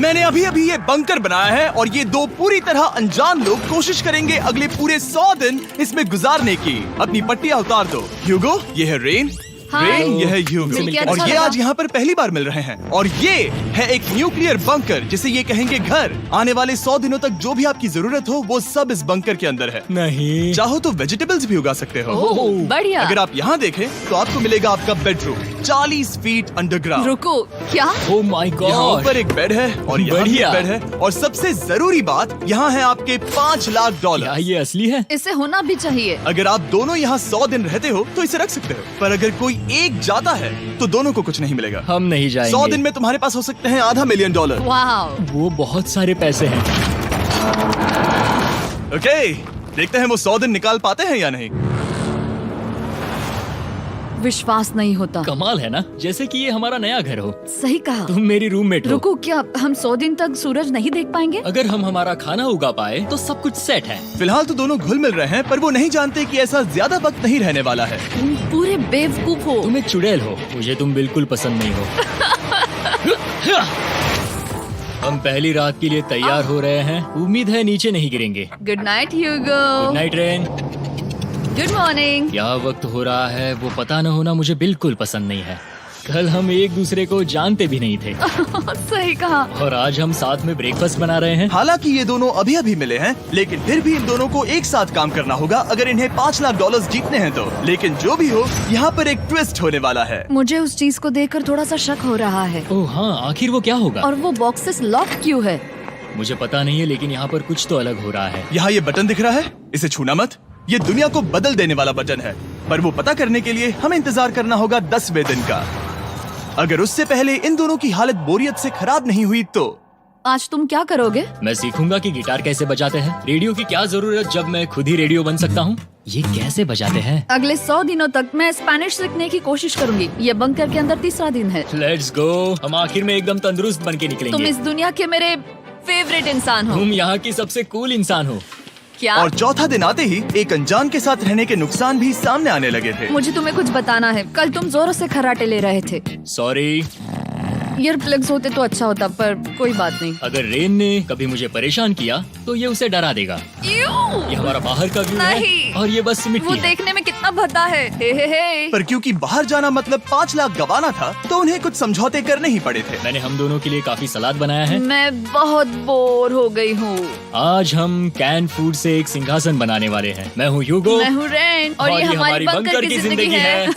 मैंने अभी अभी ये बंकर बनाया है और ये दो पूरी तरह अनजान लोग कोशिश करेंगे अगले पूरे 100 दिन इसमें गुजारने की। अपनी पट्टियाँ उतार दो। ह्यूगो, ये है रेन। रेन, ये है ह्यूगो और ये आज यहाँ पर पहली बार मिल रहे हैं। और ये है एक न्यूक्लियर बंकर जिसे ये कहेंगे घर। आने वाले 100 दिनों तक जो भी आपकी जरूरत हो वो सब इस बंकर के अंदर है। नहीं, चाहो तो वेजिटेबल्स भी उगा सकते हो। बढ़िया। अगर आप यहाँ देखें तो आपको मिलेगा आपका बेडरूम 40 फीट अंडरग्राउंड। रुको, क्या? ओह माय यहाँ गॉड, ऊपर एक बेड है और यहाँ भी एक बढ़िया। बेड है और सबसे जरूरी बात यहाँ है आपके $5 लाख। क्या ये असली है? इसे होना भी चाहिए। अगर आप दोनों यहाँ 100 दिन रहते हो तो इसे रख सकते हो, पर अगर कोई एक जाता है तो दोनों को कुछ नहीं मिलेगा। हम नहीं जाएंगे। 100 दिन में तुम्हारे पास हो सकते हैं $500 मिलियन। वाह, वो बहुत सारे पैसे हैं। ओके, देखते हैं वो 100 दिन निकाल पाते हैं या नहीं। विश्वास नहीं होता। कमाल है ना, जैसे कि ये हमारा नया घर हो। सही कहा। तुम मेरी रूममेट हो। रुको, क्या हम 100 दिन तक सूरज नहीं देख पाएंगे? अगर हम हमारा खाना उगा पाए तो सब कुछ सेट है। फिलहाल तो दोनों घुल मिल रहे हैं, पर वो नहीं जानते कि ऐसा ज्यादा वक्त नहीं रहने वाला है। तुम पूरे बेवकूफ हो। तुम एक चुड़ैल हो, मुझे तुम बिल्कुल पसंद नहीं हो। हम पहली रात के लिए तैयार हो रहे हैं। उम्मीद है नीचे नहीं गिरेंगे। Good night Hugo. Good night Rain. Good morning. क्या वक्त हो रहा है वो पता न होना मुझे बिल्कुल पसंद नहीं है। कल हम एक दूसरे को जानते भी नहीं थे सही कहा। और आज हम साथ में ब्रेकफास्ट बना रहे हैं। हालांकि ये दोनों अभी अभी मिले हैं, लेकिन फिर भी इन दोनों को एक साथ काम करना होगा अगर इन्हें $5 लाख जीतने हैं तो। लेकिन जो भी हो, यहाँ पर एक ट्विस्ट होने वाला है। मुझे उस चीज को देखकर थोड़ा सा शक हो रहा है। ओह हाँ, आखिर वो क्या होगा? और वो बॉक्सेस लॉक क्यों है? मुझे पता नहीं है, लेकिन यहाँ पर कुछ तो अलग हो रहा है। यहाँ ये बटन दिख रहा है, इसे छूना मत। ये दुनिया को बदल देने वाला बटन है, पर वो पता करने के लिए हमें इंतजार करना होगा 10वें दिन का। अगर उससे पहले इन दोनों की हालत बोरियत से खराब नहीं हुई तो आज तुम क्या करोगे? मैं सीखूंगा कि गिटार कैसे बजाते हैं। रेडियो की क्या जरूरत जब मैं खुद ही रेडियो बन सकता हूँ। ये कैसे बजाते हैं? अगले 100 दिनों तक मैं स्पेनिश सीखने की कोशिश करूंगी। ये बंकर के अंदर तीसरा दिन है। Let's go. हम आखिर में एकदम तंदुरुस्त बन के तुम निकलेंगे। इस दुनिया के मेरे फेवरेट इंसान हो। तुम यहाँ की सबसे कूल इंसान हो। क्या? और चौथा दिन आते ही एक अनजान के साथ रहने के नुकसान भी सामने आने लगे थे। मुझे तुम्हें कुछ बताना है। कल तुम जोरों से खर्राटे ले रहे थे। सॉरी। ईयर प्लग्स होते तो अच्छा होता, पर कोई बात नहीं। अगर रेन ने कभी मुझे परेशान किया तो ये उसे डरा देगा। ये हमारा बाहर का व्यू है नहीं। और ये बस वो मिट्टी है। देखने में कितना भद्दा है। हे। पर क्योंकि बाहर जाना मतलब 5 लाख गंवाना था, तो उन्हें कुछ समझौते करने ही पड़े थे। मैंने हम दोनों के लिए काफी सलाद बनाया है। मैं बहुत बोर हो गई हूँ। आज हम कैन फूड से एक सिंहासन बनाने वाले हैं। मैं हूँ ह्यूगो मैं हूँ रेन और ये हमारी बंकर की जिंदगी है।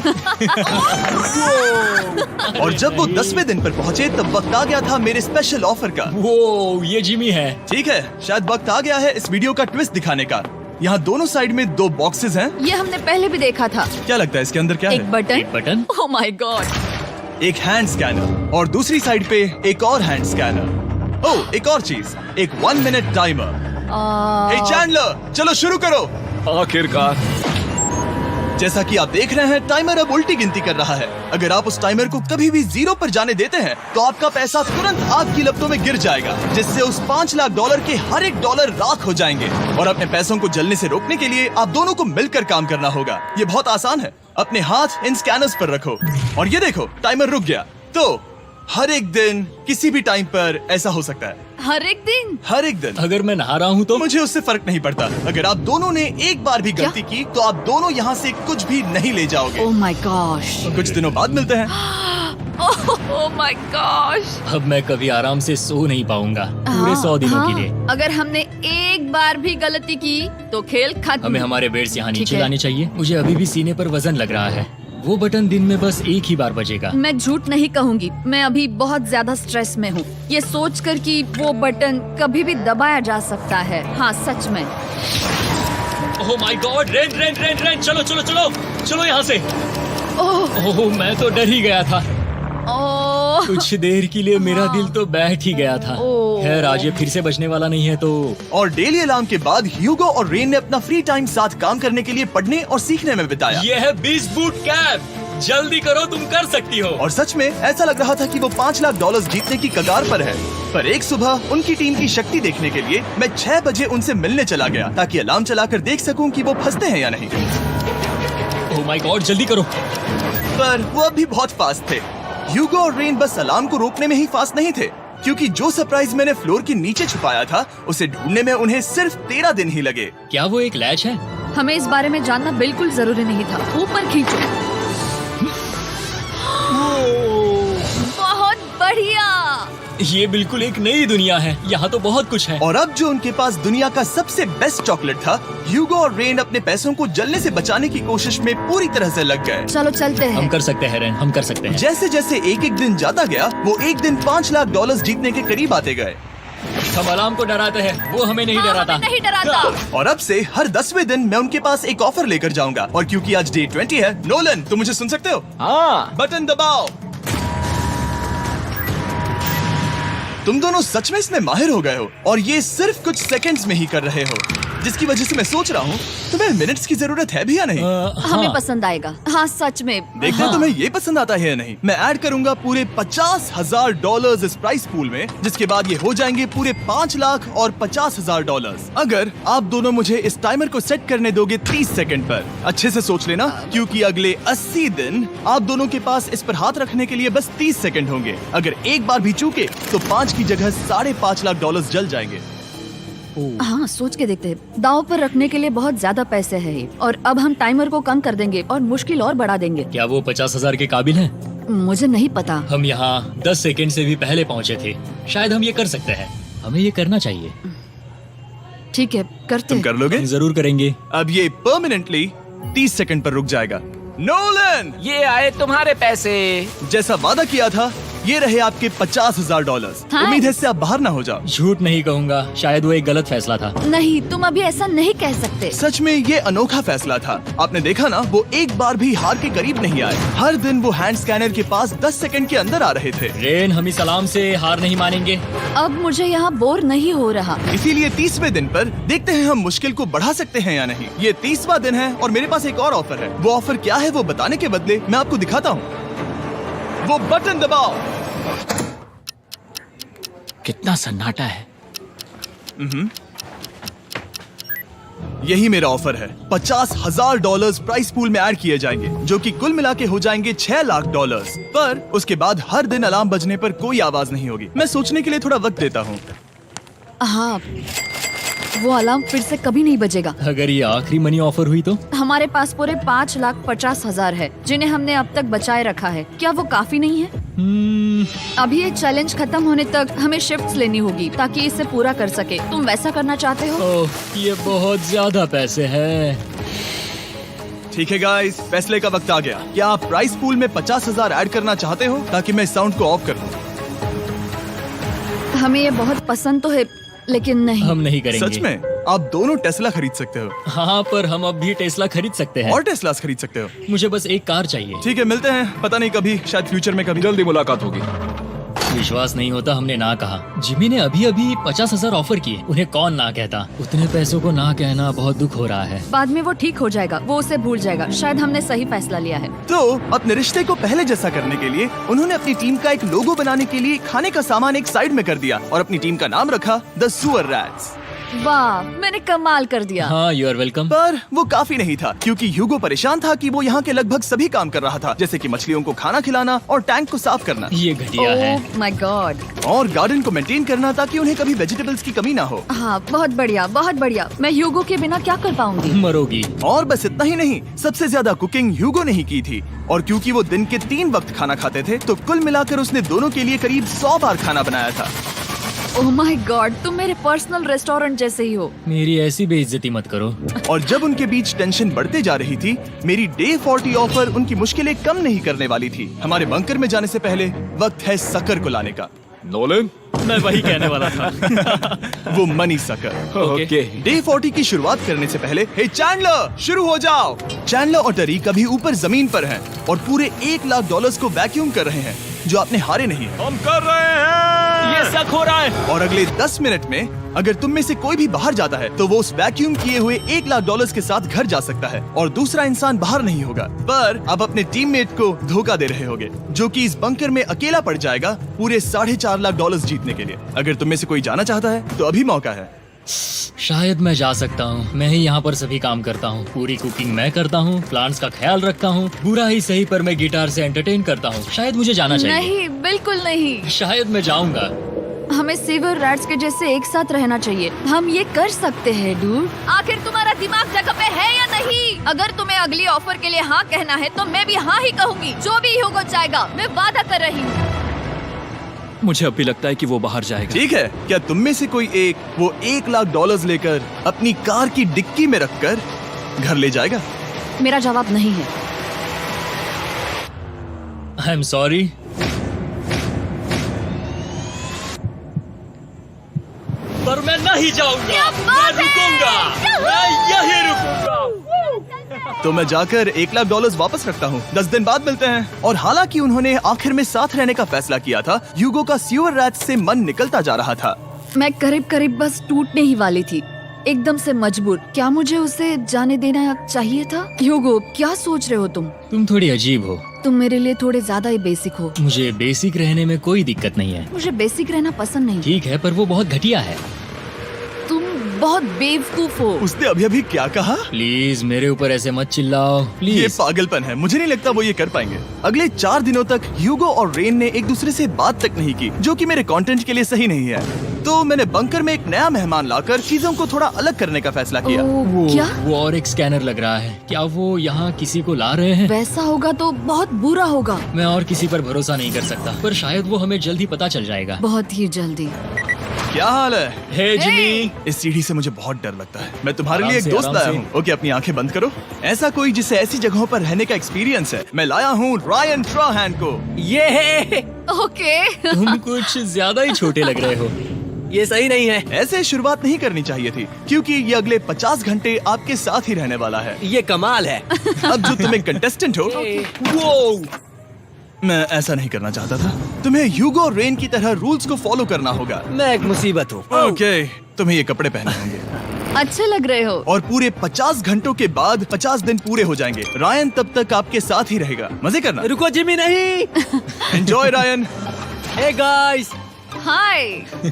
और जब वो 10वें दिन पर पहुँचे तब वक्त आ गया था मेरे स्पेशल ऑफर का। वो ये जिमी है। ठीक है, शायद वक्त आ गया है इस वीडियो का ट्विस्ट दिखाने का। यहाँ दोनों साइड में 2 बॉक्सेस हैं। ये हमने पहले भी देखा था। क्या लगता है इसके अंदर क्या एक है? Button. Button. Oh my God. एक हैंड स्कैनर और दूसरी साइड पे एक और हैंड स्कैनर। ओह, एक और चीज, एक 1 मिनट टाइमर। हे चैंडलर, चलो शुरू करो। आखिरकार। जैसा कि आप देख रहे हैं, टाइमर अब उल्टी गिनती कर रहा है। अगर आप उस टाइमर को कभी भी 0 पर जाने देते हैं तो आपका पैसा तुरंत आपकी लपटों में गिर जाएगा, जिससे उस $5 लाख के हर एक डॉलर राख हो जाएंगे। और अपने पैसों को जलने से रोकने के लिए आप दोनों को मिलकर काम करना होगा। ये बहुत आसान है। अपने हाथ इन स्कैनर्स पर रखो और ये देखो, टाइमर रुक गया। तो हर एक दिन किसी भी टाइम पर ऐसा हो सकता है। हर एक दिन? हर एक दिन। अगर मैं नहा रहा हूँ तो मुझे उससे फर्क नहीं पड़ता। अगर आप दोनों ने एक बार भी गलती की तो आप दोनों यहाँ से कुछ भी नहीं ले जाओगे। Oh my gosh. कुछ दिनों बाद मिलते हैं। Oh my gosh. अब मैं कभी आराम से सो नहीं पाऊंगा पूरे 100 दिनों के लिए। अगर हमने एक बार भी गलती की तो खेल खत्म। हमें हमारे बेड्स यहाँ ठीक नीचे है। लाने चाहिए। मुझे अभी भी सीने पर वजन लग रहा है। वो बटन दिन में बस एक ही बार बजेगा। मैं झूठ नहीं कहूँगी, मैं अभी बहुत ज्यादा स्ट्रेस में हूँ, ये सोचकर कि वो बटन कभी भी दबाया जा सकता है। हाँ सच में। ओह my God, rain rain rain rain, चलो चलो चलो चलो यहाँ से। ओह मैं तो डर ही गया था। ओह कुछ देर के लिए मेरा दिल तो बैठ ही गया था। ओह। खैर आज ये फिर से बजने वाला नहीं है तो। और डेली अलार्म के बाद ह्यूगो और रेन ने अपना फ्री टाइम साथ काम करने के लिए पढ़ने और सीखने में बिताया। ये है 20 बूट कैप। जल्दी करो, तुम कर सकती हो। और सच में ऐसा लग रहा था कि वो $5 लाख जीतने की कगार पर है। पर एक सुबह उनकी टीम की शक्ति देखने के लिए मैं 6 बजे उनसे मिलने चला गया, ताकि अलार्म चलाकर देख सकूं कि वो फंसते हैं या नहीं। ओह माय गॉड, जल्दी करो। पर वो अब भी बहुत फास्ट थे। ह्यूगो और रेन बस अलार्म को रोकने में ही फास्ट नहीं थे, क्योंकि जो सरप्राइज मैंने फ्लोर के नीचे छुपाया था उसे ढूंढने में उन्हें सिर्फ 13 दिन ही लगे। क्या वो एक लैच है? हमें इस बारे में जानना बिल्कुल जरूरी नहीं था। ऊपर खींचो। बहुत बढ़िया। ये बिल्कुल एक नई दुनिया है, यहाँ तो बहुत कुछ है। और अब जो उनके पास दुनिया का सबसे बेस्ट चॉकलेट था, ह्यूगो और रेन अपने पैसों को जलने से बचाने की कोशिश में पूरी तरह से लग गए। चलो चलते हम हैं। कर सकते हैं रेन, हम कर सकते हैं। जैसे जैसे एक एक दिन जाता गया वो एक दिन $5 लाख जीतने के करीब आते गए। हम अलार्म को डराते हैं, वो हमें नहीं डराता। नहीं डराता। और अब से हर 10वें दिन मैं उनके पास एक ऑफर लेकर जाऊंगा। और क्योंकि आज डे 20 है, नोलन तुम मुझे सुन सकते हो? हाँ। बटन दबाओ। तुम दोनों सच में इसमें माहिर हो गए हो और ये सिर्फ कुछ सेकंड्स में ही कर रहे हो, जिसकी वजह से मैं सोच रहा हूँ तुम्हें मिनट्स की जरूरत है भी या नहीं। हमें पसंद आएगा। हाँ सच में। देखते हैं तुम्हें ये पसंद आता है या नहीं। मैं ऐड करूंगा पूरे $50,000 इस प्राइस पूल में, जिसके बाद ये हो जाएंगे पूरे $5,50,000। अगर आप दोनों मुझे इस टाइमर को सेट करने दोगे 30 सेकंड पर। अच्छे से सोच लेना, क्योंकि अगले 80 दिन आप दोनों के पास इस पर हाथ रखने के लिए बस 30 सेकंड होंगे। अगर एक बार भी चूके तो 5 की जगह $5.5 लाख जल जाएंगे। हाँ सोच के देखते हैं। दाव पर रखने के लिए बहुत ज्यादा पैसे है ये। और अब हम टाइमर को कम कर देंगे और मुश्किल और बढ़ा देंगे। क्या वो 50,000 के काबिल है? मुझे नहीं पता। हम यहाँ 10 सेकंड से भी पहले पहुँचे थे। शायद हम ये कर सकते हैं। हमें ये करना चाहिए। ठीक है करते तुम हैं। कर लोगे? हम जरूर करेंगे। अब ये परमानेंटली 30 सेकंड पर रुक जाएगा। नोलन, ये आए तुम्हारे पैसे। जैसा वादा किया था, ये रहे आपके $50,000। हाँ। उम्मीद है इससे आप बाहर ना हो जाओ। झूठ नहीं कहूँगा, शायद वो एक गलत फैसला था। नहीं तुम अभी ऐसा नहीं कह सकते। सच में ये अनोखा फैसला था। आपने देखा ना, वो एक बार भी हार के करीब नहीं आए। हर दिन वो हैंड स्कैनर के पास 10 सेकंड के अंदर आ रहे थे। रेन, हम इस अलार्म से हार नहीं मानेंगे। अब मुझे यहाँ बोर नहीं हो रहा। इसीलिए 30वें दिन पर देखते हैं हम मुश्किल को बढ़ा सकते हैं या नहीं। ये 30वां दिन है और मेरे पास एक और ऑफर है। वो ऑफर क्या है वो बताने के बदले मैं आपको दिखाता हूँ। वो बटन दबाओ। कितना सन्नाटा है। यही मेरा ऑफर है। $50,000 प्राइस पूल में ऐड किए जाएंगे, जो कि कुल मिला के हो जाएंगे $6 लाख। पर उसके बाद हर दिन अलार्म बजने पर कोई आवाज नहीं होगी। मैं सोचने के लिए थोड़ा वक्त देता हूँ। हाँ वो अलार्म फिर से कभी नहीं बजेगा। अगर ये आखिरी मनी ऑफर हुई तो? हमारे पास पूरे $5,50,000 है, जिन्हें हमने अब तक बचाए रखा है। क्या वो काफी नहीं है? अभी ये चैलेंज खत्म होने तक हमें शिफ्ट्स लेनी होगी ताकि इसे पूरा कर सके। तुम वैसा करना चाहते हो? ओह, ये बहुत ज्यादा पैसे हैं। ठीक है गाइस, फैसले का वक्त आ गया। क्या आप प्राइस पूल में 50,000 ऐड करना चाहते हो ताकि मैं इस साउंड को ऑफ कर दूं? हमें ये बहुत पसंद तो है, लेकिन नहीं। हम नहीं करेंगे। सच में? आप दोनों टेस्ला खरीद सकते हो हाँ, पर हम अब भी टेस्ला खरीद सकते हैं। और टेस्लास खरीद सकते हो। मुझे बस एक कार चाहिए। ठीक है, मिलते हैं। पता नहीं कभी, शायद फ्यूचर में कभी। जल्दी मुलाकात होगी। विश्वास नहीं होता हमने ना कहा। जिमी ने अभी अभी 50,000 ऑफर किए। उन्हें कौन ना कहता। उतने पैसों को ना कहना बहुत दुख हो रहा है। बाद में वो ठीक हो जाएगा, वो उसे भूल जाएगा। शायद हमने सही फैसला लिया है। तो अपने रिश्ते को पहले जैसा करने के लिए उन्होंने अपनी टीम का एक लोगो बनाने के लिए खाने का सामान एक साइड में कर दिया और अपनी टीम का नाम रखा द सुअर रैट्स। वाह, मैंने कमाल कर दिया। हाँ, यू आर वेलकम। पर वो काफी नहीं था, क्योंकि ह्यूगो परेशान था कि वो यहाँ के लगभग सभी काम कर रहा था, जैसे कि मछलियों को खाना खिलाना और टैंक को साफ करना ये घटिया है। ओह माय गॉड। और गार्डन को मेंटेन करना ताकि उन्हें कभी वेजिटेबल्स की कमी ना हो। हाँ बहुत बढ़िया, बहुत बढ़िया। मैं ह्यूगो के बिना क्या कर पाऊंगी? मरोगी। और बस इतना ही नहीं, सबसे ज्यादा कुकिंग ह्यूगो ने ही की थी। और क्योंकि वो दिन के 3 वक्त खाना खाते थे, तो कुल मिलाकर उसने दोनों के लिए करीब 100 बार खाना बनाया था। ओह माय गॉड, तुम मेरे पर्सनल रेस्टोरेंट जैसे ही हो। मेरी ऐसी बेइज्जती मत करो। और जब उनके बीच टेंशन बढ़ते जा रही थी, मेरी डे 40 ऑफर उनकी मुश्किलें कम नहीं करने वाली थी। हमारे बंकर में जाने से पहले वक्त है सकर को लाने का। नोलन, मैं वही कहने वाला था। वो मनी सकर। ओके। डे 40 की शुरुआत करने से पहले, हे चैंडलर, शुरू हो जाओ। चैंडलर और टरी कभी ऊपर जमीन पर हैं और पूरे $1 लाख को वैक्यूम कर रहे हैं, जो आपने हारे नहीं है। हम कर रहे हैं। ये शक हो रहा है। और अगले 10 मिनट में अगर तुम में से कोई भी बाहर जाता है, तो वो उस वैक्यूम किए हुए $1 लाख के साथ घर जा सकता है और दूसरा इंसान बाहर नहीं होगा। पर अब अपने टीममेट को धोखा दे रहे होगे, जो कि इस बंकर में अकेला पड़ जाएगा पूरे $4.5 लाख जीतने के लिए। अगर तुम में से कोई जाना चाहता है तो अभी मौका है। शायद मैं जा सकता हूँ। मैं ही यहाँ पर सभी काम करता हूँ। पूरी कुकिंग मैं करता हूँ, प्लांट्स का ख्याल रखता हूँ। बुरा ही सही, पर मैं गिटार से एंटरटेन करता हूँ। शायद मुझे जाना चाहिए। नहीं, बिल्कुल नहीं। शायद मैं जाऊंगा। हमें सीवर रैट्स के जैसे एक साथ रहना चाहिए। हम ये कर सकते हैं डूड। आखिर तुम्हारा दिमाग जगह पे है या नहीं? अगर तुम्हें अगली ऑफर के लिए हाँ कहना है तो मैं भी हाँ ही कहूँगी। जो भी ह्यूगो चाहेगा, मैं वादा कर रही हूँ। मुझे अब भी लगता है कि वो बाहर जाएगा। ठीक है, क्या तुम में से कोई एक वो $1,00,000 लेकर अपनी कार की डिक्की में रखकर घर ले जाएगा? मेरा जवाब नहीं है। I am sorry. पर मैं नहीं जाऊंगा, मैं रुकूंगा, मैं यहीं रुकूंगा। तो मैं जाकर $1,00,000 वापस रखता हूँ। 10 दिन बाद मिलते हैं। और हालांकि उन्होंने आखिर में साथ रहने का फैसला किया था, ह्यूगो का सीवर रैट से मन निकलता जा रहा था। मैं करीब करीब बस टूटने ही वाली थी, एकदम से मजबूर। क्या मुझे उसे जाने देना चाहिए था? ह्यूगो, क्या सोच रहे हो तुम? तुम थोड़ी अजीब हो। तुम मेरे लिए थोड़े ज्यादा ही बेसिक हो। मुझे बेसिक रहने में कोई दिक्कत नहीं है। मुझे बेसिक रहना पसंद नहीं। ठीक है, पर वो बहुत घटिया है। तुम बहुत बेवकूफ हो। उसने अभी अभी क्या कहा? प्लीज मेरे ऊपर ऐसे मत चिल्लाओ, ये प्लीज। पागलपन है। मुझे नहीं लगता वो ये कर पाएंगे। अगले 4 दिनों तक ह्यूगो और रेन ने एक दूसरे से बात तक नहीं की, जो कि मेरे कंटेंट के लिए सही नहीं है। तो मैंने बंकर में एक नया मेहमान लाकर चीजों को थोड़ा अलग करने का फैसला किया। ओह, क्या? वो और एक स्कैनर लग रहा है। क्या वो यहाँ किसी को ला रहे हैं? वैसा होगा तो बहुत बुरा होगा। मैं और किसी पर भरोसा नहीं कर सकता, पर शायद वो हमें जल्द ही पता चल जाएगा। बहुत ही जल्दी। क्या हाल है? हे जिमी। इस सीढ़ी से मुझे बहुत डर लगता है। मैं तुम्हारे आराम लिए एक से, दोस्त आराम लाया से। हूँ। ओके, अपनी आंखें बंद करो। ऐसा कोई जिसे ऐसी जगहों पर रहने का एक्सपीरियंस है। मैं लाया हूँ रायन ट्राहैन को। ये ओके। तुम कुछ ज्यादा ही छोटे लग रहे हो। ये सही नहीं है। ऐसे शुरुआत नहीं करनी चाहिए थी, क्योंकि ये अगले 50 घंटे आपके साथ ही रहने वाला है। ये कमाल है। अब जो तुम एक कंटेस्टेंट हो, वो मैं ऐसा नहीं करना चाहता था। तुम्हें ह्यूगो और रेन की तरह रूल्स को फॉलो करना होगा। मैं एक मुसीबत हूँ। ओके, तुम्हें ये कपड़े पहने होंगे। अच्छे लग रहे हो। और पूरे 50 घंटों के बाद 50 दिन पूरे हो जाएंगे। रायन तब तक आपके साथ ही रहेगा। मजे करना। रुको जिमी, नहीं। Enjoy Ryan. हे गाइस, हाय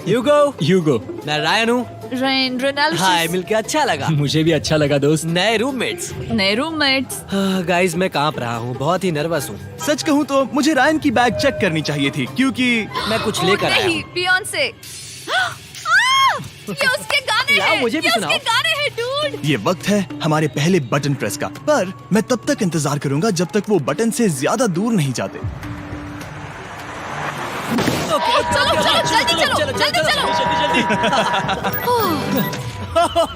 ह्यूगो, मैं रायन हूँ। रेन, हाय, मिलके अच्छा लगा। मुझे भी अच्छा लगा दोस्त। नए रूममेट्स। नए रूममेट्स। गाइस, मैं कांप रहा हूँ, बहुत ही नर्वस हूँ। सच कहूँ तो मुझे रायन की बैग चेक करनी चाहिए थी, क्योंकि मैं कुछ लेकर आया नहीं, हूँ। बियॉन्से। ये उसके गाने लाओ, हैं। मुझे भी ये सुनाओ। उसके गाने हैं डूड। ये वक्त है हमारे पहले बटन प्रेस का। पर मैं तब तक इंतजार करूंगा जब तक वो बटन से ज्यादा दूर नहीं जाते। चलो, जल्दी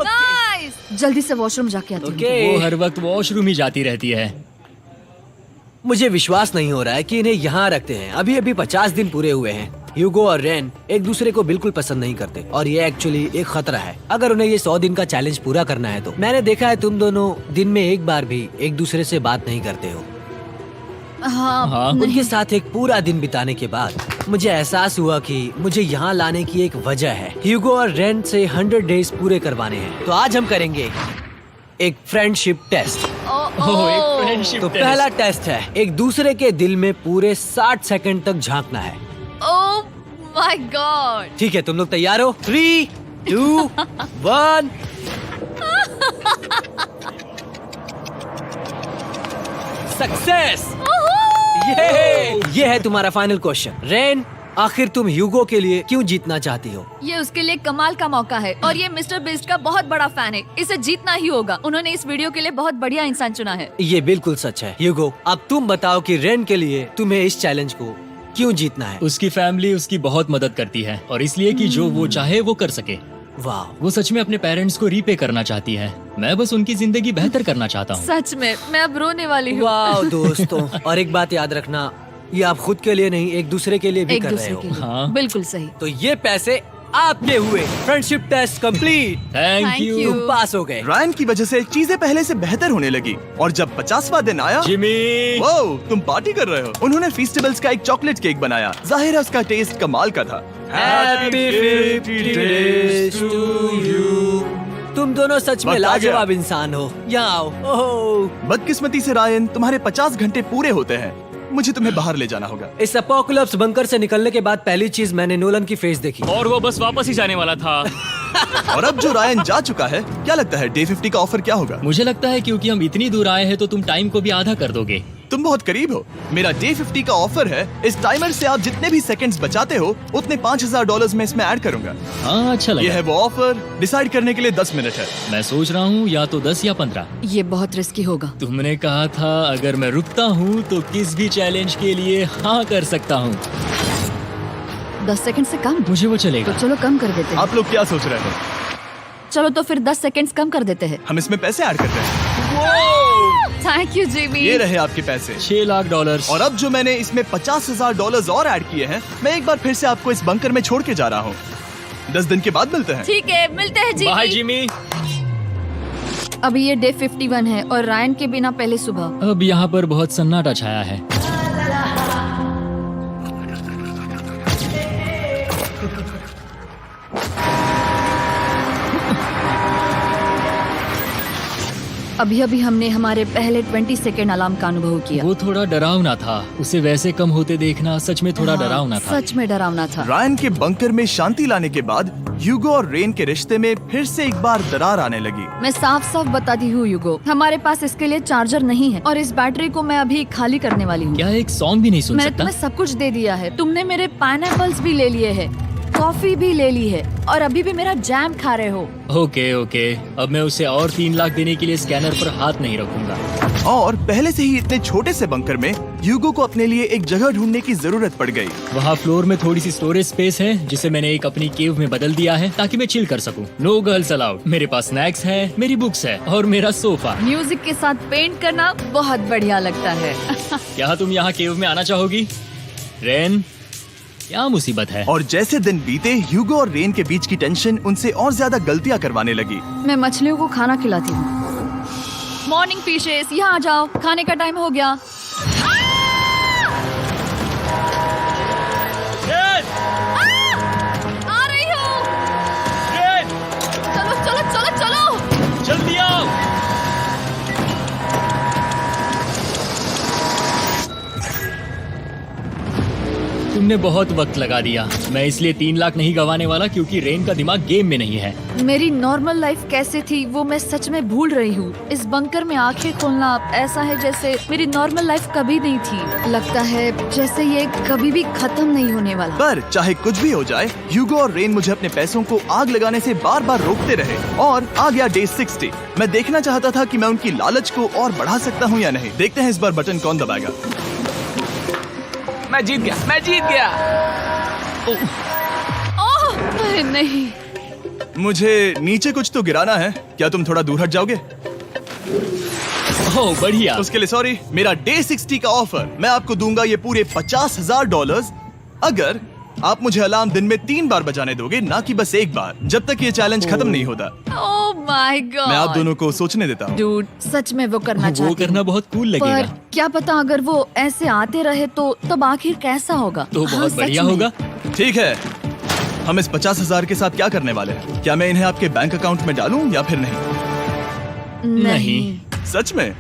नाइस। जल्दी से वॉशरूम जाके आती हूँ। वो हर वक्त वॉशरूम ही जाती रहती है। मुझे विश्वास नहीं हो रहा है कि इन्हें यहाँ रखते हैं। अभी अभी 50 दिन पूरे हुए हैं। ह्यूगो और रेन एक दूसरे को बिल्कुल पसंद नहीं करते और ये एक्चुअली एक खतरा है। अगर उन्हें ये 100 दिन का चैलेंज पूरा करना है तो। मैंने देखा है तुम दोनों दिन में एक बार भी एक दूसरे से बात नहीं करते हो। हाँ, उनके साथ एक पूरा दिन बिताने के बाद मुझे एहसास हुआ कि मुझे यहाँ लाने की एक वजह है। ह्यूगो और रेन से 100 डेज पूरे करवाने हैं। तो आज हम करेंगे एक फ्रेंडशिप टेस्ट। एक फ्रेंडशिप तो पहला टेस्ट है, एक दूसरे के दिल में पूरे 60 सेकंड तक झांकना है। ओह माय गॉड। ठीक है, तुम लोग तैयार हो? 3, 2, 1। सक्सेस। ये है तुम्हारा फाइनल क्वेश्चन। रेन, आखिर तुम ह्यूगो के लिए क्यों जीतना चाहती हो? ये उसके लिए कमाल का मौका है और ये मिस्टर बीस्ट का बहुत बड़ा फैन है। इसे जीतना ही होगा। उन्होंने इस वीडियो के लिए बहुत बढ़िया इंसान चुना है। ये बिल्कुल सच है। ह्यूगो, अब तुम बताओ कि रेन के लिए तुम्हें इस चैलेंज को क्यों जीतना है? उसकी फैमिली उसकी बहुत मदद करती है और इसलिए कि जो वो चाहे वो कर सके। वाह, वो सच में अपने पेरेंट्स को रीपे करना चाहती है। मैं बस उनकी जिंदगी बेहतर करना चाहता हूँ। सच में मैं अब रोने वाली हूँ। वाह दोस्तों, और एक बात याद रखना, ये आप खुद के लिए नहीं, एक दूसरे के लिए भी एक कर रहे दूसरे हो। के लिए। हाँ। बिल्कुल सही। तो ये पैसे आपके हुए। Friendship test complete. Thank Thank you you। तुम पास हो गए। रायन की वजह से चीजें पहले से बेहतर होने लगी। और जब 50वां दिन आया, जिमी। वो तुम पार्टी कर रहे हो। उन्होंने फीस्टेबल्स का एक चॉकलेट केक बनाया। जाहिर है उसका टेस्ट कमाल का था। Happy 50 days to you। तुम दोनों सच में वक्त आ गया। लाजवाब इंसान हो। यहाँ आओ। ओह, बदकिस्मती से रायन, तुम्हारे 50 घंटे पूरे होते हैं। मुझे तुम्हें बाहर ले जाना होगा। इस अपोकलिप्स बंकर से निकलने के बाद पहली चीज मैंने नोलन की फेस देखी। और वो बस वापस ही जाने वाला था। और अब जो रायन जा चुका है, क्या लगता है डे 50 का ऑफर क्या होगा? मुझे लगता है क्योंकि हम इतनी दूर आए हैं तो तुम टाइम को भी आधा कर दोगे। तुम बहुत करीब हो। मेरा डे 50 का ऑफर है। इस टाइमर से आप जितने भी सेकंड्स बचाते हो उतने $5000 में इसमें ऐड करूंगा। हाँ अच्छा ये लगा। है वो ऑफर। डिसाइड करने के लिए 10 मिनट है। मैं सोच रहा हूँ या तो 10 या 15। ये बहुत रिस्की होगा। तुमने कहा था अगर मैं रुकता हूँ तो किस भी चैलेंज के लिए हाँ कर सकता हूँ। 10 सेकंड से कम? मुझे वो तो चलेगा। चलो कम कर देते हैं। आप लोग क्या सोच रहे हो? चलो तो फिर 10 सेकंड्स कम कर देते हैं। हम इसमें पैसे ऐड करते हैं। Thank you Jimmy. ये रहे आपके पैसे। $6 लाख। और अब जो मैंने इसमें $50,000 और ऐड किए हैं, मैं एक बार फिर से आपको इस बंकर में छोड़ के जा रहा हूँ। 10 दिन के बाद मिलते हैं। ठीक है, मिलते हैं बाय जिमी। जिमी। अभी ये डे 51 है और रायन के बिना पहले सुबह। अब यहाँ पर बहुत सन्नाटा छाया है। अभी अभी हमने हमारे पहले 20 सेकेंड अलार्म का अनुभव किया। वो थोड़ा डरावना था। उसे वैसे कम होते देखना सच में थोड़ा डरावना था। सच में डरावना था। रायन के बंकर में शांति लाने के बाद ह्यूगो और रेन के रिश्ते में फिर से एक बार दरार आने लगी। मैं साफ साफ बताती हूँ ह्यूगो, हमारे पास इसके लिए चार्जर नहीं है और इस बैटरी को मैं अभी खाली करने वाली हूँ। क्या एक सॉन्ग भी नहीं सुन मैंने सकता? तुम्हें सब कुछ दे दिया है। तुमने मेरे पाइनएप्पल्स भी ले लिए है, कॉफी भी ले ली है और अभी भी मेरा जैम खा रहे हो। ओके ओके, अब मैं उसे और 3 लाख देने के लिए स्कैनर पर हाथ नहीं रखूंगा। और पहले से ही इतने छोटे से बंकर में ह्यूगो को अपने लिए एक जगह ढूंढने की जरूरत पड़ गई। वहाँ फ्लोर में थोड़ी सी स्टोरेज स्पेस है जिसे मैंने एक अपनी केव में बदल दिया है ताकि मैं चिल कर सकूं। No girls allowed. मेरे पास स्नैक्स है, मेरी बुक्स है और मेरा सोफा। म्यूजिक के साथ पेंट करना बहुत बढ़िया लगता है। क्या तुम यहाँ केव में आना चाहोगी? रेन, क्या मुसीबत है? और जैसे दिन बीते ह्यूगो और रेन के बीच की टेंशन उनसे और ज्यादा गलतियां करवाने लगी। मैं मछलियों को खाना खिलाती हूँ। मॉर्निंग फिशेस, यहाँ आ जाओ, खाने का टाइम हो गया। आ रही हूँ। चलो चलो चलो चलो। जल्दी आओ। तुमने बहुत वक्त लगा दिया। मैं इसलिए 3 लाख नहीं गंवाने वाला क्योंकि रेन का दिमाग गेम में नहीं है। मेरी नॉर्मल लाइफ कैसे थी वो मैं सच में भूल रही हूँ। इस बंकर में आंखें खोलना ऐसा है जैसे मेरी नॉर्मल लाइफ कभी नहीं थी। लगता है जैसे ये कभी भी खत्म नहीं होने वाला। पर चाहे कुछ भी हो जाए, ह्यूगो और रेन मुझे अपने पैसों को आग लगाने से बार बार रोकते रहे। और आ गया डे 60। मैं देखना चाहता था कि मैं उनकी लालच को और बढ़ा सकता हूँ या नहीं। देखते हैं इस बार बटन कौन दबाएगा। मैं जीत गया। ओह अरे नहीं। मुझे नीचे कुछ तो गिराना है। क्या तुम थोड़ा दूर हट जाओगे? ओह बढ़िया। उसके लिए सॉरी। मेरा डे 60 का ऑफर, मैं आपको दूंगा ये पूरे $50,000 अगर आप मुझे अलार्म दिन में 3 बार बजाने दोगे, ना कि बस एक बार, जब तक ये चैलेंज खत्म नहीं होता। ओह माय गॉड। मैं आप दोनों को सोचने देता हूँ। डूड, सच में वो करना वो चाहती करना हूँ। बहुत कूल लगेगा। पर क्या पता अगर वो ऐसे आते रहे तो तब आखिर कैसा होगा? तो हाँ, बहुत सच बढ़िया में। होगा। ठीक है, हम इस 50,000 के साथ क्या करने वाले हैं? क्या मैं इन्हें आपके बैंक अकाउंट में डालूं या फिर नहीं? नहीं। सच में?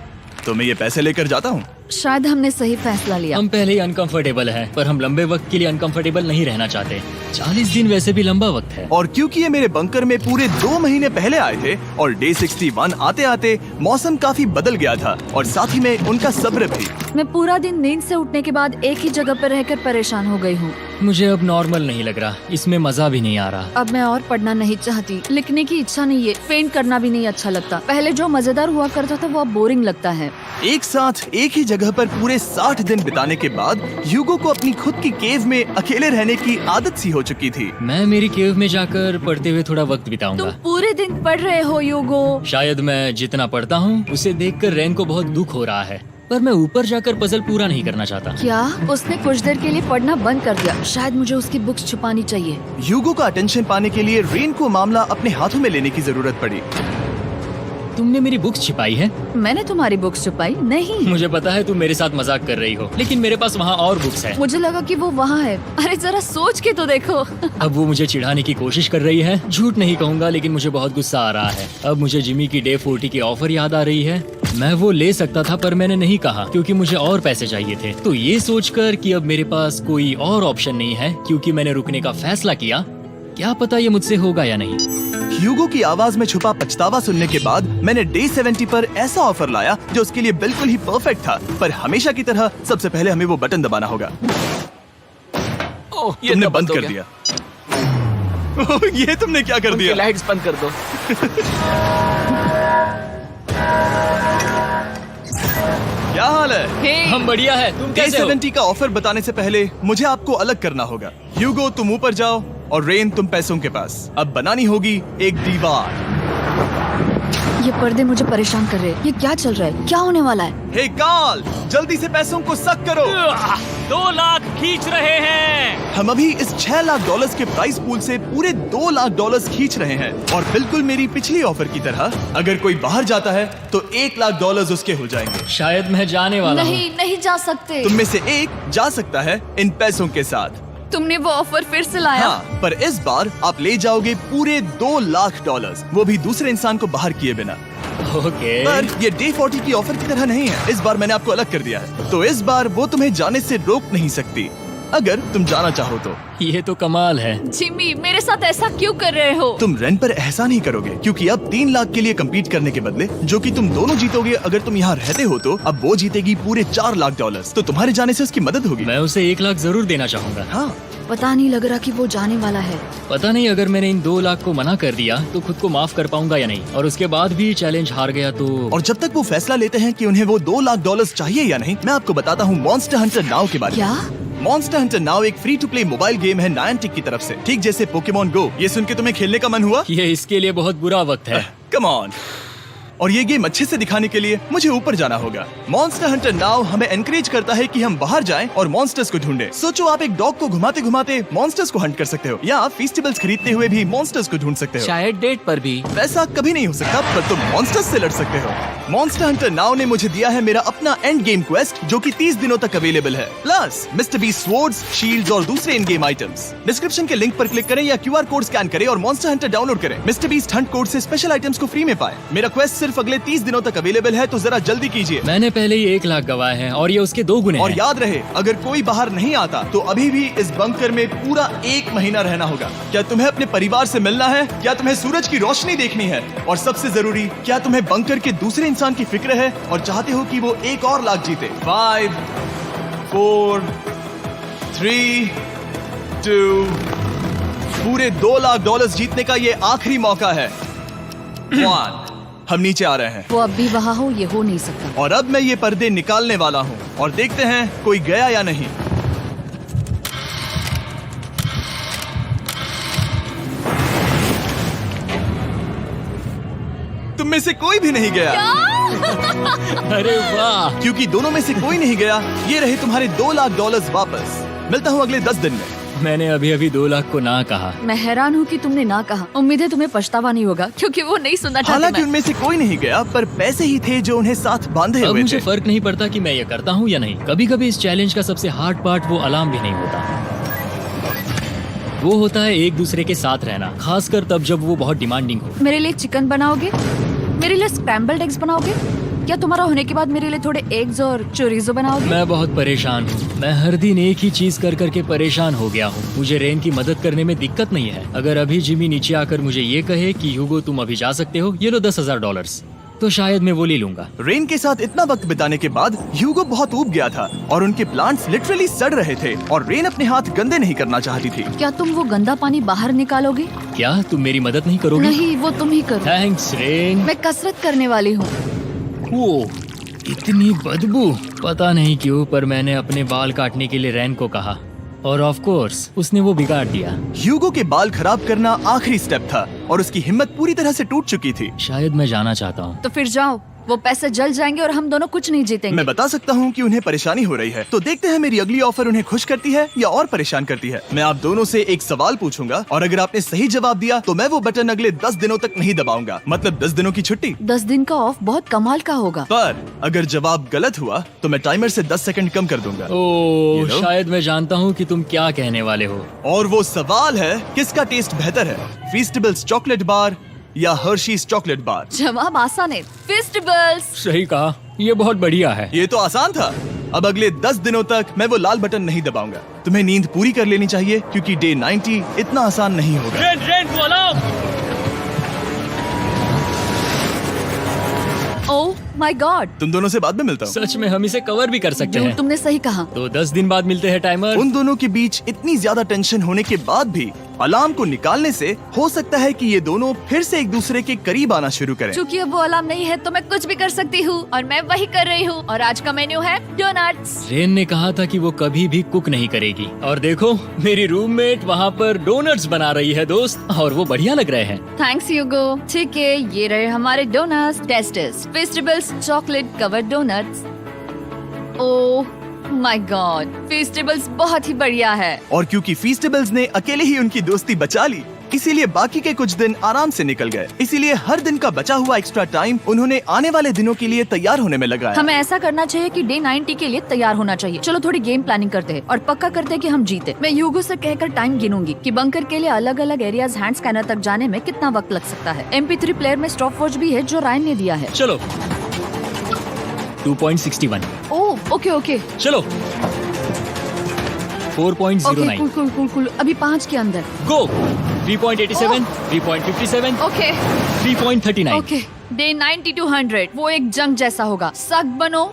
तो मैं ये पैसे लेकर जाता हूँ। शायद हमने सही फैसला लिया। हम पहले ही अनकंफर्टेबल हैं, पर हम लंबे वक्त के लिए अनकंफर्टेबल नहीं रहना चाहते। 40 दिन वैसे भी लंबा वक्त है। और क्योंकि ये मेरे बंकर में पूरे 2 महीने पहले आए थे और डे 61 आते आते मौसम काफी बदल गया था और साथ ही में उनका सब्र भी। मैं पूरा दिन नींद से उठने के बाद एक ही जगह पर रहकर परेशान हो गई हूँ। मुझे अब नॉर्मल नहीं लग रहा। इसमें मजा भी नहीं आ रहा। अब मैं और पढ़ना नहीं चाहती। लिखने की इच्छा नहीं है। पेंट करना भी नहीं अच्छा लगता। पहले जो मजेदार हुआ करता था वो अब बोरिंग लगता है। एक साथ एक ही जगह पर पूरे 60 दिन बिताने के बाद ह्यूगो को अपनी खुद की केव में अकेले रहने की आदत सी हो चुकी थी। मैं मेरी केव में जाकर पढ़ते हुए थोड़ा वक्त तुम बिताऊंगा। पूरे दिन पढ़ रहे हो ह्यूगो। शायद मैं जितना पढ़ता हूँ उसे देखकर रेन को बहुत दुख हो रहा है, पर मैं ऊपर जाकर पजल पूरा नहीं करना चाहता। क्या उसने कुछ देर के लिए पढ़ना बंद कर दिया? शायद मुझे उसकी बुक्स छुपानी चाहिए। ह्यूगो का अटेंशन पाने के लिए रेन को मामला अपने हाथों में लेने की जरूरत पड़ी। तुमने मेरी बुक्स छिपाई है? मैंने तुम्हारी बुक्स छुपाई नहीं। मुझे पता है तुम मेरे साथ मजाक कर रही हो, लेकिन मेरे पास वहाँ और बुक्स है। मुझे लगा कि वो वहाँ है। अरे जरा सोच के तो देखो। अब वो मुझे चिढ़ाने की कोशिश कर रही है। झूठ नहीं कहूँगा, लेकिन मुझे बहुत गुस्सा आ रहा है। अब मुझे जिमी की डे 40 की ऑफर याद आ रही है। मैं वो ले सकता था पर मैंने नहीं कहा क्योंकि मुझे और पैसे चाहिए थे। तो ये सोचकर कि अब मेरे पास कोई और ऑप्शन नहीं है क्योंकि मैंने रुकने का फैसला किया, क्या पता ये मुझसे होगा या नहीं। ह्यूगो की आवाज में छुपा पछतावा सुनने के बाद मैंने डे 70 पर ऐसा ऑफर लाया जो उसके लिए बिल्कुल ही परफेक्ट था। पर हमेशा की तरह सबसे पहले हमें वो बटन दबाना होगा। ओह, ये तुमने तो बंद हो कर गया। दिया। ओह, ये तुमने क्या कर उनकी दिया? लाइट्स बंद कर दो। क्या हाल है? हम बढ़िया है, तुम डे कैसे हो? 70 का ऑफर बताने से पहले मुझे आपको अलग करना होगा। ह्यूगो तुम ऊपर जाओ और रेन तुम पैसों के पास। अब बनानी होगी एक दीवार। ये पर्दे मुझे परेशान कर रहे हैं। ये क्या चल रहा है? क्या होने वाला है? हे कार्ल, जल्दी से पैसों को सक करो। 2 लाख खींच रहे हैं। हम अभी इस $6 लाख के प्राइस पूल से पूरे $2 लाख खींच रहे हैं और बिल्कुल मेरी पिछली ऑफर की तरह अगर कोई बाहर जाता है तो $1 लाख उसके हो जाएंगे। शायद मैं जाने वाला हूँ। नहीं जा सकते। तुम में से एक जा सकता है इन पैसों के साथ। तुमने वो ऑफर फिर से लाया? हाँ, पर इस बार आप ले जाओगे पूरे $2 लाख, वो भी दूसरे इंसान को बाहर किए बिना। ओके। पर ये डे 40 की ऑफर की तरह नहीं है। इस बार मैंने आपको अलग कर दिया है, तो इस बार वो तुम्हें जाने से रोक नहीं सकती अगर तुम जाना चाहो तो। ये तो कमाल है। जिमी, मेरे साथ ऐसा क्यों कर रहे हो? तुम रेंट पर एहसान ही करोगे क्योंकि अब 3 लाख के लिए कम्पीट करने के बदले जो कि तुम दोनों जीतोगे अगर तुम यहाँ रहते हो, तो अब वो जीतेगी पूरे $4 लाख। तो तुम्हारे जाने से उसकी मदद होगी। मैं उसे 1 लाख जरूर देना चाहूंगा। हाँ, पता नहीं लग रहा कि वो जाने वाला है। पता नहीं अगर मैंने इन 2 लाख को मना कर दिया तो खुद को माफ कर पाऊंगा या नहीं, और उसके बाद भी चैलेंज हार गया तो। और जब तक वो फैसला लेते हैं कि उन्हें वो $2 लाख चाहिए या नहीं, मैं आपको बताता हूँ मॉन्स्टर हंटर नाउ के बारे में। क्या? मॉन्स्टर हंटर नाउ एक free to play mobile game है नायंटिक की तरफ से, ठीक जैसे पोकेमॉन गो। ये सुन के तुम्हें खेलने का मन हुआ? ये इसके लिए बहुत बुरा वक्त है। Come on. और ये गेम अच्छे से दिखाने के लिए मुझे ऊपर जाना होगा। मॉन्स्टर हंटर नाउ हमें एनकरेज करता है कि हम बाहर जाएं और मॉन्स्टर्स को ढूंढें। सोचो, आप एक डॉग को घुमाते घुमाते मॉन्स्टर्स को हंट कर सकते हो, या फेस्टिवल्स खरीदते हुए भी मॉन्स्टर्स को ढूंढ सकते हो। शायद डेट पर भी। वैसा कभी नहीं हो सकता, पर तुम मॉन्स्टर्स से लड़ सकते हो। मॉन्स्टर हंटर नाउ ने मुझे दिया है मेरा अपना एंड गेम क्वेस्ट जो कि 30 दिनों तक अवेलेबल है, plus mister beast swords, shields और दूसरे इन गेम आइटम्स। डिस्क्रिप्शन के लिंक पर क्लिक करें या QR कोड स्कैन करें और मॉन्स्टर हंटर डाउनलोड करें। मिस्टर बीस्ट हंट कोड से स्पेशल आइटम्स को फ्री में पाएं। मेरा क्वेस्ट सिर्फ अगले 30 दिनों तक अवेलेबल है, तो जरा जल्दी कीजिए। मैंने पहले ही 1 लाख गवाए हैं और ये उसके 2 गुने और हैं। याद रहे, अगर कोई बाहर नहीं आता तो अभी भी इस बंकर में पूरा 1 महीना रहना होगा। क्या तुम्हें अपने परिवार से मिलना है? क्या तुम्हें सूरज की रोशनी देखनी है? और सबसे जरूरी, क्या तुम्हें बंकर के दूसरे इंसान की फिक्र है और चाहते हो कि वो 1 और लाख जीते? 5, 4, 3, 2, पूरे $2 लाख जीतने का ये आखिरी मौका है। 1, हम नीचे आ रहे हैं वो अब भी वहाँ हो, ये हो नहीं सकता। और अब मैं ये पर्दे निकालने वाला हूँ और देखते हैं कोई गया या नहीं। तुम में से कोई भी नहीं गया। अरे वाह। क्योंकि दोनों में से कोई नहीं गया, ये रहे तुम्हारे $2 लाख वापस। मिलता हूँ अगले 10 दिन में। मैंने अभी अभी 2 लाख को ना कहा। मैं हैरान हूँ कि तुमने ना कहा। उम्मीद है तुम्हें पछतावा नहीं होगा, क्योंकि वो नहीं सुनना चाहती। हालांकि मैं। उनमें से कोई नहीं गया, पर पैसे ही थे जो उन्हें साथ बांधे अब हुए मुझे थे। फर्क नहीं पड़ता कि मैं ये करता हूँ या नहीं। कभी कभी इस चैलेंज का सबसे हार्ड पार्ट वो अलार्म भी नहीं होता, वो होता है एक दूसरे के साथ रहना, खासकर तब जब वो बहुत डिमांडिंग हो। मेरे लिए चिकन बनाओगे? मेरे लिए स्क्रैम्बल्ड एग्स बनाओगे? क्या तुम्हारा होने के बाद मेरे लिए थोड़े एग्स और चोरिजो बनाओगे? मैं बहुत परेशान हूँ। मैं हर दिन एक ही चीज कर करके परेशान हो गया हूँ। मुझे रेन की मदद करने में दिक्कत नहीं है। अगर अभी जिमी नीचे आकर मुझे ये कहे कि ह्यूगो तुम अभी जा सकते हो, ये लो $10,000, तो शायद मैं वो ले लूंगा। रेन के साथ इतना वक्त बिताने के बाद ह्यूगो बहुत ऊब गया था और उनके प्लांट्स लिटरली सड़ रहे थे और रेन अपने हाथ गंदे नहीं करना चाहती थी। क्या तुम वो गंदा पानी बाहर निकालोगे? क्या तुम मेरी मदद नहीं करोगे? नहीं, वो तुम ही करो। Thanks rain. मैं कसरत करने वाली हूँ। वो इतनी बदबू। पता नहीं क्यों, पर मैंने अपने बाल काटने के लिए रेन को कहा और ऑफ कोर्स उसने वो बिगाड़ दिया। ह्यूगो के बाल खराब करना आखिरी स्टेप था और उसकी हिम्मत पूरी तरह से टूट चुकी थी। शायद मैं जाना चाहता हूँ। तो फिर जाओ, वो पैसे जल जाएंगे और हम दोनों कुछ नहीं जीतेंगे। मैं बता सकता हूँ कि उन्हें परेशानी हो रही है, तो देखते हैं मेरी अगली ऑफर उन्हें खुश करती है या और परेशान करती है। मैं आप दोनों से एक सवाल पूछूंगा और अगर आपने सही जवाब दिया तो मैं वो बटन अगले 10 दिनों तक नहीं दबाऊंगा, मतलब 10 दिनों की छुट्टी। 10 दिन का ऑफ बहुत कमाल का होगा। पर अगर जवाब गलत हुआ तो मैं टाइमर से 10 सेकंड कम कर दूंगा। ओह, You know? शायद मैं जानता हूँ कि तुम क्या कहने वाले हो। और वो सवाल है, किसका टेस्ट बेहतर है, फेस्टिवल्स चॉकलेट बार या हर्शीज चॉकलेट बार? जवाब आसान है, फेस्टिवल्स। सही कहा, ये बहुत बढ़िया है। ये तो आसान था। अब अगले 10 दिनों तक मैं वो लाल बटन नहीं दबाऊंगा। तुम्हें नींद पूरी कर लेनी चाहिए क्योंकि डे 90 इतना आसान नहीं होगा। रेन, तू अलार्म। ओह माय गॉड, तुम दोनों से बाद में मिलता हूँ। सच में हम इसे कवर भी कर सकते हैं। तुमने सही कहा। तो 10 दिन बाद मिलते हैं टाइमर। उन दोनों के बीच इतनी ज्यादा टेंशन होने के बाद भी अलार्म को निकालने से हो सकता है कि ये दोनों फिर से एक दूसरे के करीब आना शुरू करें। क्योंकि अब वो अलार्म नहीं है तो मैं कुछ भी कर सकती हूँ और मैं वही कर रही हूँ। और आज का मेन्यू है डोनट्स। रेन ने कहा था कि वो कभी भी कुक नहीं करेगी और देखो मेरी रूममेट वहाँ पर डोनट्स बना रही है दोस्त, और वो बढ़िया लग रहे हैं। Thanks Hugo. ठीक है, ये रहे हमारे donuts. Testers, festivals chocolate covered donuts. Oh my god, festivals बहुत ही बढ़िया है। और क्योंकि फीस्टेबल्स ने अकेले ही उनकी दोस्ती बचा ली, इसीलिए बाकी के कुछ दिन आराम से निकल गए। इसीलिए हर दिन का बचा हुआ एक्स्ट्रा टाइम उन्होंने आने वाले दिनों के लिए तैयार होने में लगाया। हमें ऐसा करना चाहिए कि डे 90 के लिए तैयार होना चाहिए। चलो थोड़ी गेम प्लानिंग करते हैं और पक्का करते हैं कि हम जीते। मैं ह्यूगो से कहकर टाइम गिनूंगी कि बंकर के लिए अलग अलग एरियाज हैंड स्कैनर तक जाने में कितना वक्त लग सकता है। MP3 प्लेयर में स्टॉप वॉच भी है जो रायन ने दिया है। चलो 2.61। ओह ओके ओके चलो 4.09। Okay, cool cool cool cool. अभी 5 के अंदर। गो 3.87, 3.57, ओके 3.39। ओके। डे 90 to 100 वो एक जंग जैसा होगा। सख्त बनो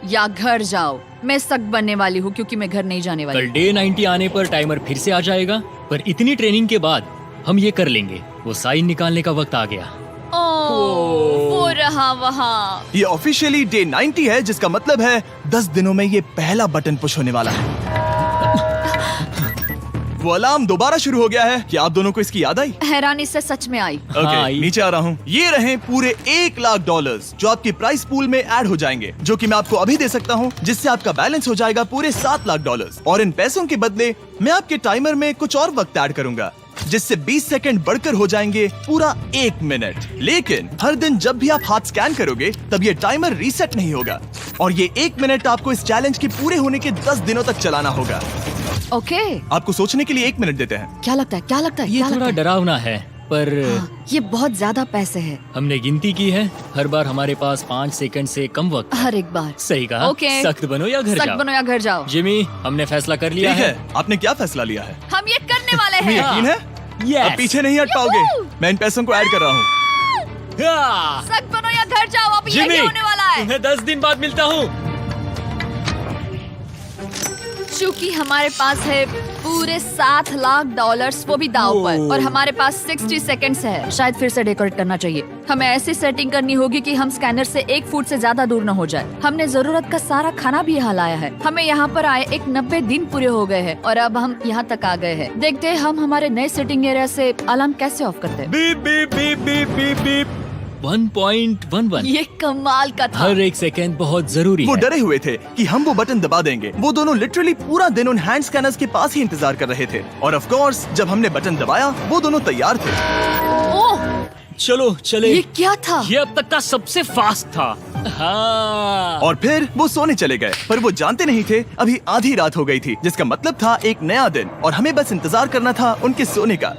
या घर जाओ। मैं सख्त बनने वाली हूँ क्योंकि मैं घर नहीं जाने वाली। कल डे 90 आने पर टाइमर फिर से आ जाएगा, पर इतनी ट्रेनिंग के बाद हम ये कर लेंगे। वो साइन निकालने का वक्त आ गया। वो रहा वहाँ। ये ऑफिशियली डे 90 है, जिसका मतलब है 10 दिनों में ये पहला बटन पुश होने वाला है। वो अलार्म दोबारा शुरू हो गया है। क्या आप दोनों को इसकी याद आई? हैरानी से सच में आई। ओके, नीचे आ रहा हूँ। ये रहे पूरे $1 लाख जो आपकी प्राइस पूल में ऐड हो जाएंगे, जो कि मैं आपको अभी दे सकता हूँ, जिससे आपका बैलेंस हो जाएगा पूरे $7 लाख। और इन पैसों के बदले मैं आपके टाइमर में कुछ और वक्त ऐड करूंगा, जिससे 20 सेकंड बढ़कर हो जाएंगे पूरा 1 मिनट। लेकिन हर दिन जब भी आप हाथ स्कैन करोगे तब ये टाइमर रीसेट नहीं होगा, और ये 1 मिनट आपको इस चैलेंज के पूरे होने के 10 दिनों तक चलाना होगा। ओके। आपको सोचने के लिए 1 मिनट देते हैं। क्या लगता है, क्या लगता है? ये क्या थोड़ा लगता है? डरावना है, पर ये बहुत ज्यादा पैसे है। हमने गिनती की है, हर बार हमारे पास 5 सेकंड से कम वक्त। हर एक बार। सही कहा। ओके। सख्त बनो या घर सख्त जाओ। बनो या घर जाओ। जिमी, हमने फैसला कर लिया ठीक है। है, आपने क्या फैसला लिया है? हम ये करने वाले तुम्हें हैं। यकीन है? Yes. अब पीछे नहीं हट पाओगे। मैं इन पैसों को ऐड कर रहा हूँ। हाँ। सख्त बनो या घर जाओ। अब जिमी, ये होने वाला है। तुम्हें 10 दिन बाद मिलता हूँ। चूंकि हमारे पास है पूरे $7 लाख, वो भी दाव पर, और हमारे पास 60 सेकंड्स है। शायद फिर से डेकोरेट करना चाहिए। हमें ऐसी सेटिंग करनी होगी कि हम स्कैनर से 1 फुट से ज्यादा दूर न हो जाए। हमने जरूरत का सारा खाना भी यहाँ लाया है। हमें यहाँ पर आए 90 दिन पूरे हो गए हैं और अब हम यहाँ तक आ गए हैं। देखते हैं हम हमारे नए सेटिंग एरिया से अलार्म कैसे ऑफ करते हैं। Beep beep beep beep beep beep. 1.11। ये कमाल का था। हर एक सेकंड बहुत जरूरी वो है। डरे हुए थे कि हम वो बटन दबा देंगे। वो दोनों लिटरली पूरा दिन उन हैंड स्कैनर्स के पास ही इंतजार कर रहे थे, और ऑफ कोर्स जब हमने बटन दबाया वो दोनों तैयार थे। ओह, चलो चले। ये क्या था? ये अब तक का सबसे फास्ट था। हाँ। और फिर वो सोने चले गए, पर वो जानते नहीं थे अभी आधी रात हो गई थी, जिसका मतलब था एक नया दिन, और हमें बस इंतजार करना था उनके सोने का।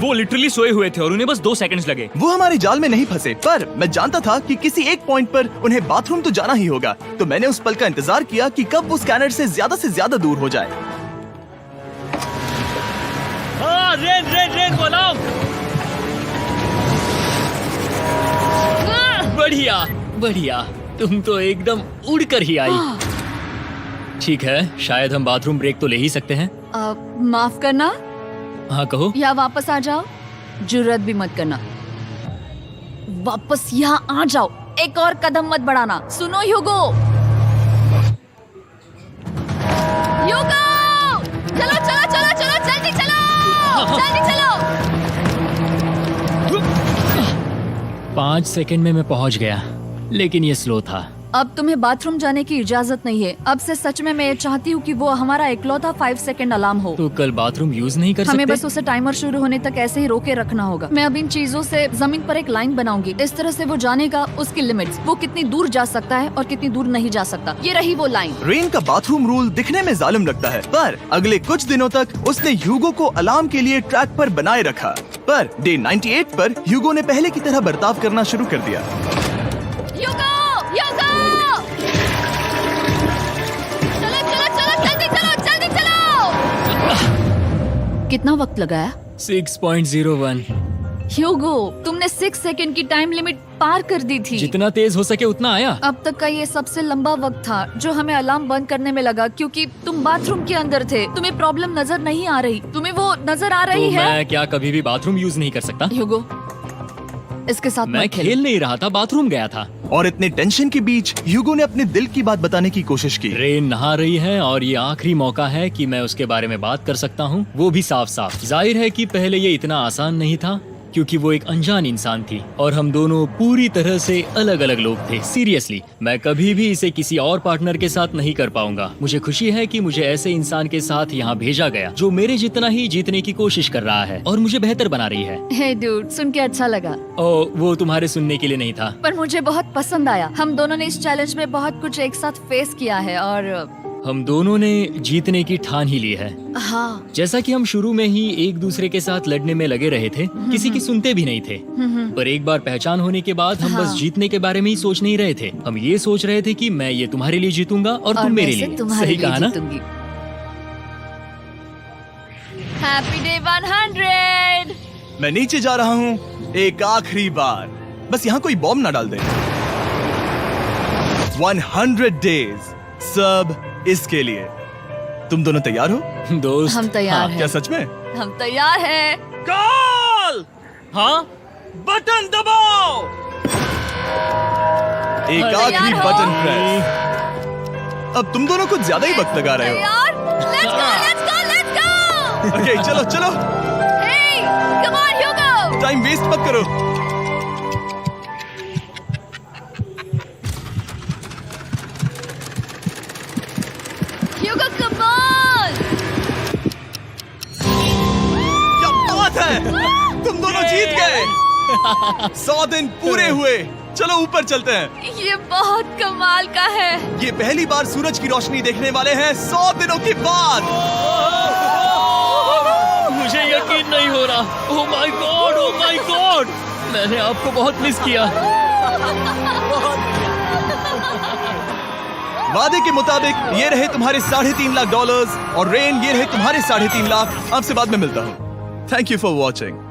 वो लिटरली सोए हुए थे और उन्हें बस 2 सेकंड्स लगे। वो हमारे जाल में नहीं फंसे, पर मैं जानता था कि किसी एक पॉइंट पर उन्हें बाथरूम तो जाना ही होगा, तो मैंने उस पल का इंतजार किया कि कब वो स्कैनर से ज्यादा दूर हो जाए। हाँ, रेन रेन रेन वो अलार्म। बढ़िया बढ़िया, तुम तो एकदम उड़कर ही आई। ठीक है, शायद हम बाथरूम ब्रेक तो ले ही सकते हैं। माफ करना हाँ कहो। या वापस आ जाओ। जुर्रत भी मत करना। वापस यहाँ आ जाओ। एक और कदम मत बढ़ाना। सुनो ह्यूगो। ह्यूगो, चलो चलो चलो चलो, जल्दी चलो, जल्दी चलो। 5 सेकंड में मैं पहुंच गया, लेकिन ये स्लो था। अब तुम्हें बाथरूम जाने की इजाजत नहीं है। अब से सच में मैं चाहती हूँ कि वो हमारा इकलौता 5 सेकंड अलार्म हो। तो कल बाथरूम यूज नहीं कर हमें सकते? बस उसे टाइमर शुरू होने तक ऐसे ही रोके रखना होगा। मैं अब इन चीजों से जमीन पर एक लाइन बनाऊंगी। इस तरह से वो जानेगा उसकी लिमिट्स, वो कितनी दूर जा सकता है और कितनी दूर नहीं जा सकता। ये रही वो लाइन। रेन का बाथरूम रूल दिखने में जालिम लगता है, पर अगले कुछ दिनों तक उसने ह्यूगो को अलार्म के लिए ट्रैक पर बनाए रखा। पर डे 98 पर ह्यूगो ने पहले की तरह बर्ताव करना शुरू कर दिया। ह्यूगो, ह्यूगो! चलो चलो चलो, जल्दी चलो, जल्दी चलो! कितना वक्त लगाया? 6.01। ह्यूगो, तुमने 6 सेकंड की टाइम लिमिट पार कर दी थी। जितना तेज हो सके उतना आया। अब तक का ये सबसे लंबा वक्त था जो हमें अलार्म बंद करने में लगा, क्योंकि तुम बाथरूम के अंदर थे। तुम्हें प्रॉब्लम नजर नहीं आ रही, तुम्हें वो नजर आ रही तो है? मैं क्या कभी भी बाथरूम यूज नहीं कर सकता? ह्यूगो, इसके साथ मैं मत खेलो। खेल नहीं रहा था, बाथरूम गया था। और इतने टेंशन के बीच ह्यूगो ने अपने दिल की बात बताने की कोशिश की। रेन नहा रही है और ये आखिरी मौका है कि मैं उसके बारे में बात कर सकता हूँ, वो भी साफ साफ। जाहिर है कि पहले ये इतना आसान नहीं था क्योंकि वो एक अनजान इंसान थी और हम दोनों पूरी तरह से अलग अलग लोग थे। सीरियसली, मैं कभी भी इसे किसी और पार्टनर के साथ नहीं कर पाऊंगा। मुझे खुशी है कि मुझे ऐसे इंसान के साथ यहाँ भेजा गया जो मेरे जितना ही जीतने की कोशिश कर रहा है और मुझे बेहतर बना रही है। हे डूड, सुन के अच्छा लगा, ओ, वो तुम्हारे सुनने के लिए नहीं था। पर मुझे बहुत पसंद आया। हम दोनों ने इस चैलेंज में बहुत कुछ एक साथ फेस किया है और हम दोनों ने जीतने की ठान ही ली है। हाँ, जैसा कि हम शुरू में ही एक दूसरे के साथ लड़ने में लगे रहे थे, किसी की सुनते भी नहीं थे। पर एक बार पहचान होने के बाद हम बस हाँ। जीतने के बारे में ही सोच नहीं रहे थे। हम ये सोच रहे थे कि मैं ये तुम्हारे लिए जीतूंगा और तुम मेरे लिए। सही कहा ना? Happy day 100। मैं नीचे जा रहा हूँ एक आखिरी बार, बस यहाँ कोई बॉम्ब ना डाल दे। 100 डेज, सब इसके लिए। तुम दोनों तैयार हो? दोस्त, हम तैयार हाँ, हैं। क्या सच में? हम तैयार हैं। कॉल। हाँ, बटन दबाओ। एक तैयार आखिरी हो? Button press. अब तुम दोनों कुछ ज्यादा ही वक्त लगा रहे हो। तैयार? Let's go, let's go, let's go! Okay, चलो चलो, Hey, come on, Hugo! Time waste मत करो। Hugo, come on! क्या बात है, तुम दोनों जीत गए। 100 दिन पूरे हुए। चलो ऊपर चलते हैं। ये बहुत कमाल का है। ये पहली बार सूरज की रोशनी देखने वाले हैं 100 दिनों के बाद। मुझे यकीन नहीं हो रहा। ओह my God, oh my God, मैंने आपको बहुत मिस किया। वादे के मुताबिक ये रहे तुम्हारे $3.5 लाख और रेन ये रहे तुम्हारे 3.5 लाख। आपसे बाद में मिलता हूँ। Thank you for watching.